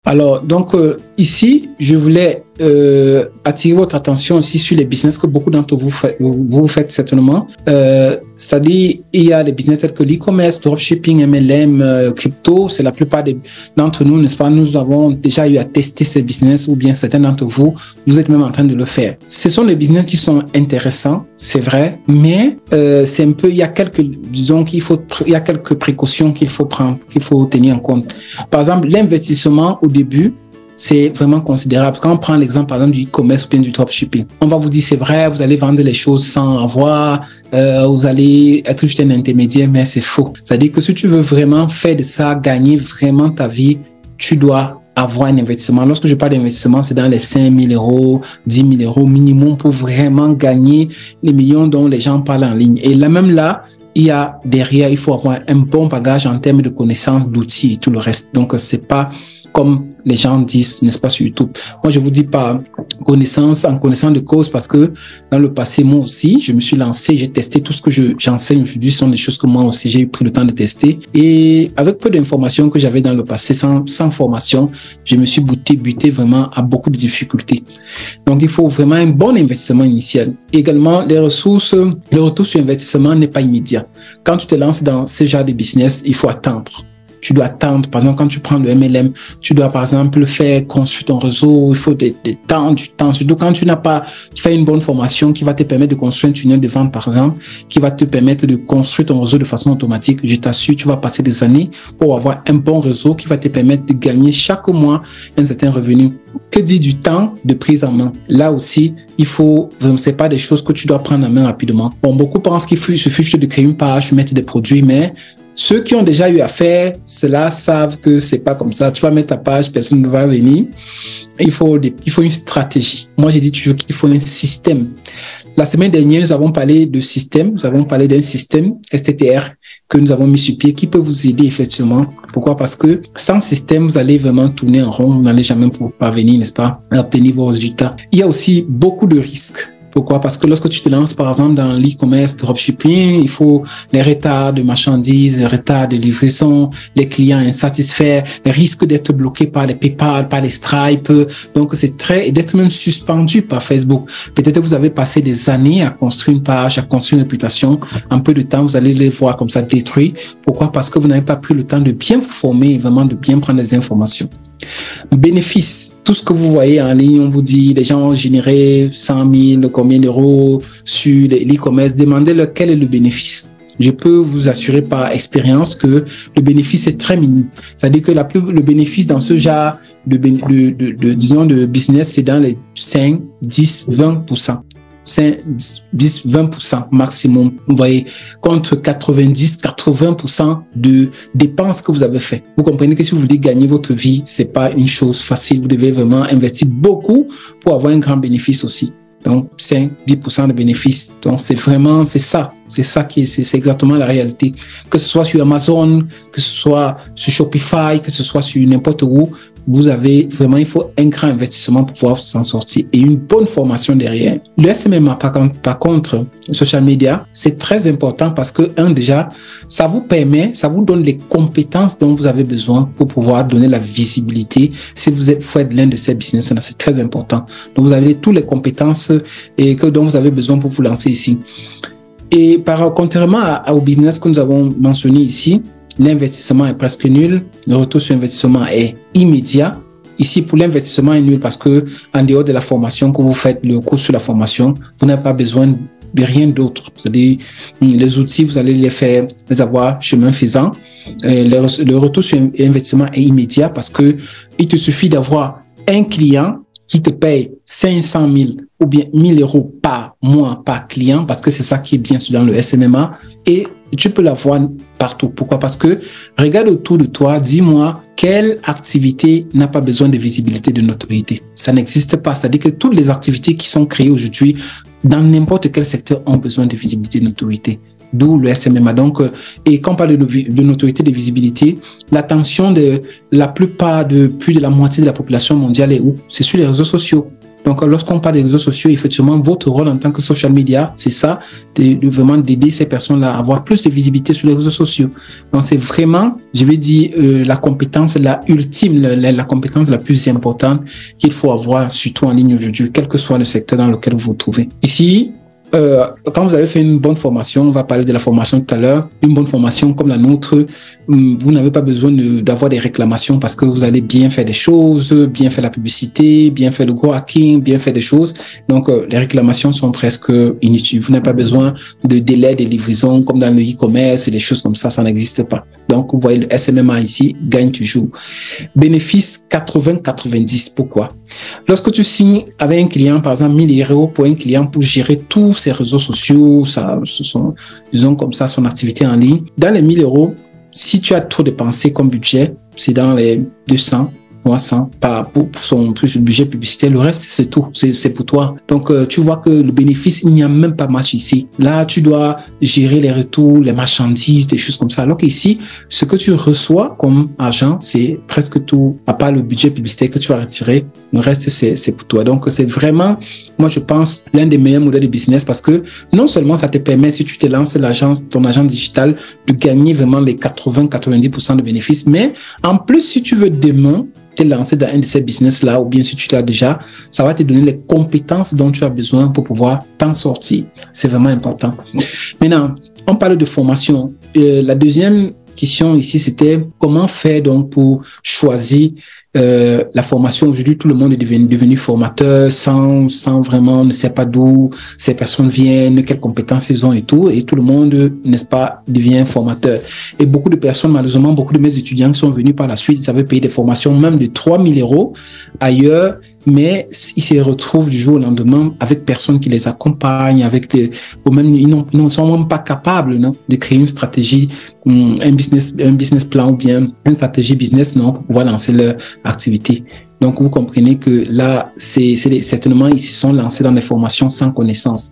Alors, donc, ici, je voulais attirer votre attention aussi sur les business que beaucoup d'entre vous faites certainement. C'est-à-dire, il y a les business tels que l'e-commerce, dropshipping, MLM, crypto. C'est la plupart d'entre nous, n'est-ce pas? Nous avons déjà eu à tester ces business, ou bien certains d'entre vous, vous êtes même en train de le faire. Ce sont des business qui sont intéressants, c'est vrai, mais c'est un peu, il y a quelques, disons il y a quelques précautions qu'il faut prendre, qu'il faut tenir en compte. Par exemple, l'investissement au début, c'est vraiment considérable. Quand on prend l'exemple, par exemple, du e-commerce ou bien du dropshipping, on va vous dire, c'est vrai, vous allez vendre les choses sans avoir, vous allez être juste un intermédiaire, mais c'est faux. C'est-à-dire que si tu veux vraiment faire de ça, gagner vraiment ta vie, tu dois avoir un investissement. Lorsque je parle d'investissement, c'est dans les 5 000 euros, 10 000 euros minimum pour vraiment gagner les millions dont les gens parlent en ligne. Et là, même là, il y a derrière, il faut avoir un bon bagage en termes de connaissances, d'outils et tout le reste. Donc, c'est pas comme les gens disent, n'est-ce pas, sur YouTube. Moi, je vous dis pas en connaissance de cause, parce que dans le passé, moi aussi, je me suis lancé, j'ai testé tout ce que j'enseigne aujourd'hui, ce sont des choses que moi aussi, j'ai pris le temps de tester. Et avec peu d'informations que j'avais dans le passé, sans formation, je me suis buté vraiment à beaucoup de difficultés. Donc, il faut vraiment un bon investissement initial. Également, le retour sur investissement n'est pas immédiat. Quand tu te lances dans ce genre de business, il faut attendre. Tu dois attendre. Par exemple, quand tu prends le MLM, tu dois, par exemple, faire construire ton réseau. Il faut du temps. Surtout quand tu n'as pas fait une bonne formation qui va te permettre de construire un tunnel de vente, par exemple, qui va te permettre de construire ton réseau de façon automatique. Je t'assure, tu vas passer des années pour avoir un bon réseau qui va te permettre de gagner chaque mois un certain revenu. Que dit du temps de prise en main? Là aussi, c'est pas des choses que tu dois prendre en main rapidement. Bon, beaucoup pensent qu'il suffit juste de créer une page, mettre des produits, mais ceux qui ont déjà eu à faire cela savent que c'est pas comme ça. Tu vas mettre ta page, personne ne va venir. Il faut une stratégie. Moi, j'ai dit toujours qu'il faut un système. La semaine dernière, nous avons parlé de système. Nous avons parlé d'un système STTR que nous avons mis sur pied qui peut vous aider effectivement. Pourquoi? Parce que sans système, vous allez vraiment tourner en rond. Vous n'allez jamais parvenir, n'est-ce pas, à obtenir vos résultats. Il y a aussi beaucoup de risques. Pourquoi? Parce que lorsque tu te lances, par exemple, dans l'e-commerce, dropshipping, il faut les retards de marchandises, les retards de livraison, les clients insatisfaits, les risques d'être bloqués par les PayPal, par les Stripe. Donc, d'être même suspendu par Facebook. Peut-être que vous avez passé des années à construire une page, à construire une réputation. En peu de temps, vous allez les voir comme ça détruits. Pourquoi? Parce que vous n'avez pas pris le temps de bien vous former et vraiment de bien prendre les informations. Bénéfice, tout ce que vous voyez en ligne, on vous dit, les gens ont généré 100 000, combien d'euros sur l'e-commerce, demandez-leur quel est le bénéfice. Je peux vous assurer par expérience que le bénéfice est très minime. C'est-à-dire que le bénéfice dans ce genre de business, c'est dans les 5, 10, 20%. 10-20% maximum, vous voyez, contre 90-80% de dépenses que vous avez fait. Vous comprenez que si vous voulez gagner votre vie, c'est pas une chose facile. Vous devez vraiment investir beaucoup pour avoir un grand bénéfice aussi. Donc, 5-10% de bénéfices. Donc, c'est exactement la réalité. Que ce soit sur Amazon, que ce soit sur Shopify, que ce soit sur n'importe où, il faut un grand investissement pour pouvoir s'en sortir et une bonne formation derrière. Le SMMA, par contre, social media, c'est très important parce que, déjà, ça vous donne les compétences dont vous avez besoin pour pouvoir donner la visibilité. Si vous faites l'un de ces business-là, c'est très important. Donc, vous avez toutes les compétences dont vous avez besoin pour vous lancer ici. Et contrairement au business que nous avons mentionné ici, l'investissement est presque nul, le retour sur investissement est immédiat. Ici, pour l'investissement est nul parce que en dehors de la formation que vous faites, le cours sur la formation, vous n'avez pas besoin de rien d'autre. C'est-à-dire, les outils, vous allez les avoir chemin faisant. Le retour sur investissement est immédiat parce que il te suffit d'avoir un client qui te paye 500 000 ou bien 1 000 euros par mois, par client, parce que c'est ça qui est bien sûr dans le SMMA, et tu peux l'avoir partout. Pourquoi? Parce que regarde autour de toi, dis-moi quelle activité n'a pas besoin de visibilité, de notoriété. Ça n'existe pas. C'est-à-dire que toutes les activités qui sont créées aujourd'hui dans n'importe quel secteur ont besoin de visibilité, de notoriété. D'où le SMMA. Donc, et quand on parle de notoriété, de visibilité, l'attention de la plupart plus de la moitié de la population mondiale est où? C'est sur les réseaux sociaux. Donc, lorsqu'on parle des réseaux sociaux, effectivement, votre rôle en tant que social media, c'est ça, vraiment d'aider ces personnes-là à avoir plus de visibilité sur les réseaux sociaux. Donc, c'est vraiment, je vais dire, la compétence la ultime, la compétence la plus importante qu'il faut avoir, surtout en ligne aujourd'hui, quel que soit le secteur dans lequel vous vous trouvez. Ici, quand vous avez fait une bonne formation, on va parler de la formation tout à l'heure, une bonne formation comme la nôtre, vous n'avez pas besoin d'avoir des réclamations parce que vous allez bien faire des choses, bien faire la publicité, bien faire le gros hacking, bien faire des choses. Donc, les réclamations sont presque inutiles. Vous n'avez pas besoin de délai de livraison comme dans le e-commerce et des choses comme ça n'existe pas. Donc, vous voyez, le SMMA ici gagne toujours. Bénéfice 80-90. Pourquoi? Lorsque tu signes avec un client, par exemple, 1 000 € pour un client pour gérer tous ses réseaux sociaux, disons comme ça, son activité en ligne, dans les 1 000 €, si tu as trop dépensé comme budget, c'est dans les 200, 300 pour son plus le budget publicitaire. Le reste, c'est tout. C'est pour toi. Donc, tu vois que le bénéfice, il n'y a même pas match ici. Là, tu dois gérer les retours, les marchandises, des choses comme ça. Alors qu'ici, ce que tu reçois comme argent, c'est presque tout, à part le budget publicitaire que tu vas retirer. Le reste, c'est pour toi. Donc, c'est vraiment, moi, je pense, l'un des meilleurs modèles de business parce que non seulement ça te permet, si tu te lances ton agence digitale, de gagner vraiment les 80-90% de bénéfices, mais en plus, si tu veux demain te lancer dans un de ces business-là, ou bien si tu l'as déjà, ça va te donner les compétences dont tu as besoin pour pouvoir t'en sortir. C'est vraiment important. Maintenant, on parle de formation. La deuxième question ici, c'était comment faire donc pour choisir la formation. Aujourd'hui, tout le monde est devenu formateur sans vraiment, ne sait pas d'où ces personnes viennent, quelles compétences ils ont et tout le monde, n'est-ce pas, devient formateur. Et beaucoup de personnes, malheureusement, beaucoup de mes étudiants qui sont venus par la suite, ils avaient payé des formations même de 3 000 € ailleurs, mais ils se retrouvent du jour au lendemain avec personne qui les accompagne, ou même ils ne sont même pas capables de créer une stratégie, un business plan ou bien une stratégie business pour pouvoir lancer leur activité. Donc, vous comprenez que là, certainement, ils se sont lancés dans des formations sans connaissance.